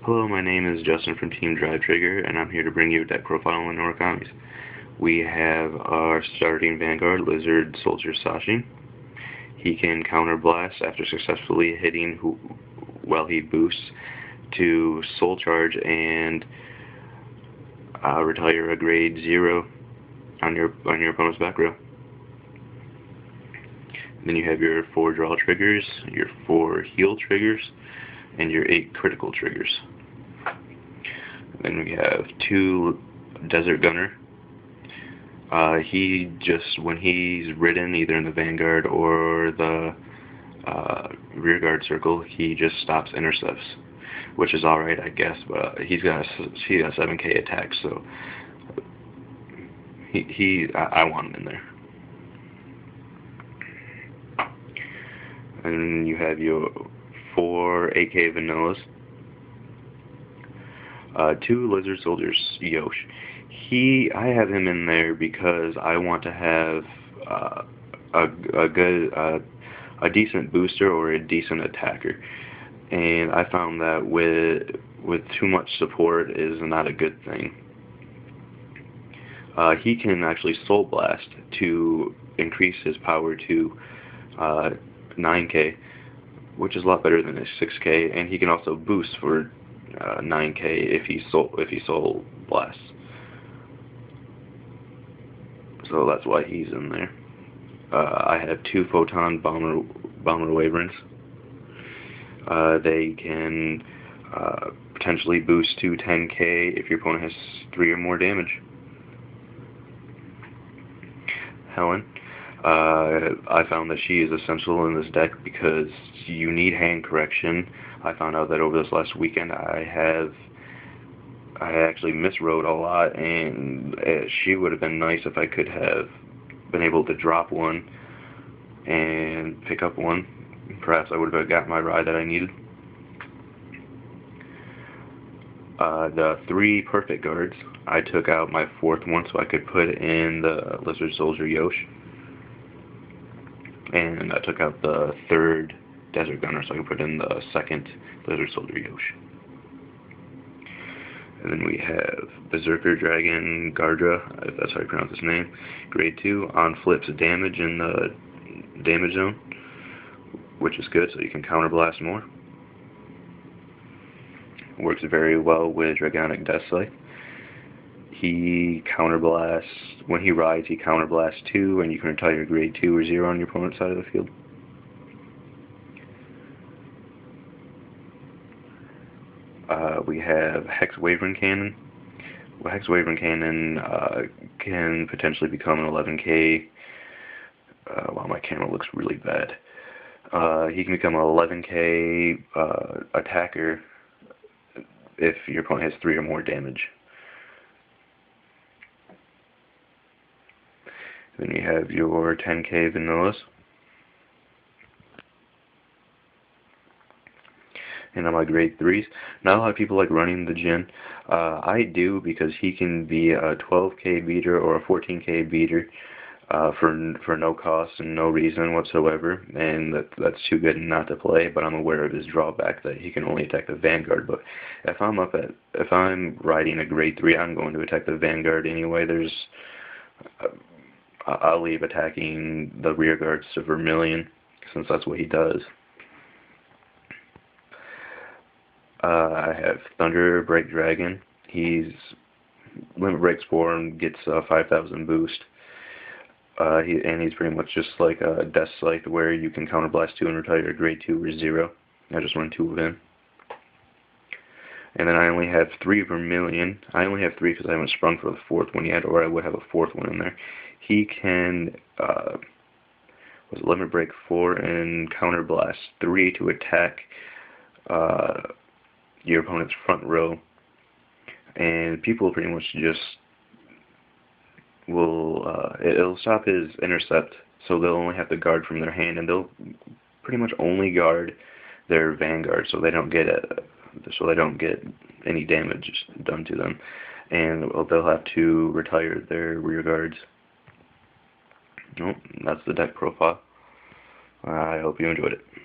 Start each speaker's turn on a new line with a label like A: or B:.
A: Hello, my name is Justin from Team Drive Trigger, and I'm here to bring you a deck profile on Narukami's. We have our starting Vanguard, Lizard Soldier Sashi. He can counterblast after successfully hitting while he boosts to Soul Charge and retire a grade 0 on your opponent's back row. Then you have your 4 draw triggers, your 4 heal triggers, and your 8 critical triggers. Then we have 2 Desert Gunner. When he's ridden either in the Vanguard or the rearguard circle, he just stops intercepts, which is alright, I guess, but he's got 7k attack, so I want him in there. And you have your 4 8k vanillas. 2 Lizard Soldiers, Yowsh. I have him in there because I want to have a decent booster or a decent attacker, and I found that with too much support is not a good thing. He can actually Soul Blast to increase his power to 9k, which is a lot better than his 6k, and he can also boost for 9k if he Soul Blasts. So that's why he's in there. I have 2 Photon Bomber Wyverns. They can potentially boost to 10k if your opponent has 3 or more damage. Helen. I found that she is essential in this deck because you need hand correction. I found out that over this last weekend I actually miswrote a lot, and she would have been nice if I could have been able to drop one and pick up one. Perhaps I would have got my ride that I needed. The 3 perfect guards, I took out my 4th one so I could put in the Lizard Soldier Yowsh. And I took out the 3rd Desert Gunner so I could put in the 2nd Lizard Soldier Yowsh. And then we have Berserker Dragon Gardra, if that's how you pronounce his name. Grade 2, on flips damage in the damage zone, which is good, so you can counterblast more. Works very well with Dragonic Deathsight. He counterblasts, when he rides, he counterblasts 2, and you can retire grade 2 or 0 on your opponent's side of the field. We have Hex Wyvern Cannon. Well, Hex Wyvern Cannon can potentially become an 11k. Wow, my camera looks really bad. He can become an 11k attacker if your opponent has 3 or more damage. Then you have your 10k vanillas. And on my grade 3s, not a lot of people like running the Jin. I do, because he can be a 12k beater or a 14k beater for no cost and no reason whatsoever, and that's too good not to play. But I'm aware of his drawback that he can only attack the Vanguard. But if I'm riding a grade 3, I'm going to attack the Vanguard anyway. I'll leave attacking the rear guards to Vermilion, since that's what he does. I have Thunder Break Dragon. He's limit breaks 4 and gets 5,000 boost. And he's pretty much just like a Death Scythe, where you can counterblast 2 and retire a grade 2 or 0. I just run 2 of him. And then I only have 3 Vermilion. I only have 3 because I haven't sprung for the 4th one yet, or I would have a 4th one in there. He can limit break 4 and counterblast 3 to attack your opponent's front row, and people pretty much just it'll stop his intercept, so they'll only have to guard from their hand, and they'll pretty much only guard their Vanguard, so they don't get any damage done to them, and they'll have to retire their rear guards. Nope, that's the deck profile. I hope you enjoyed it.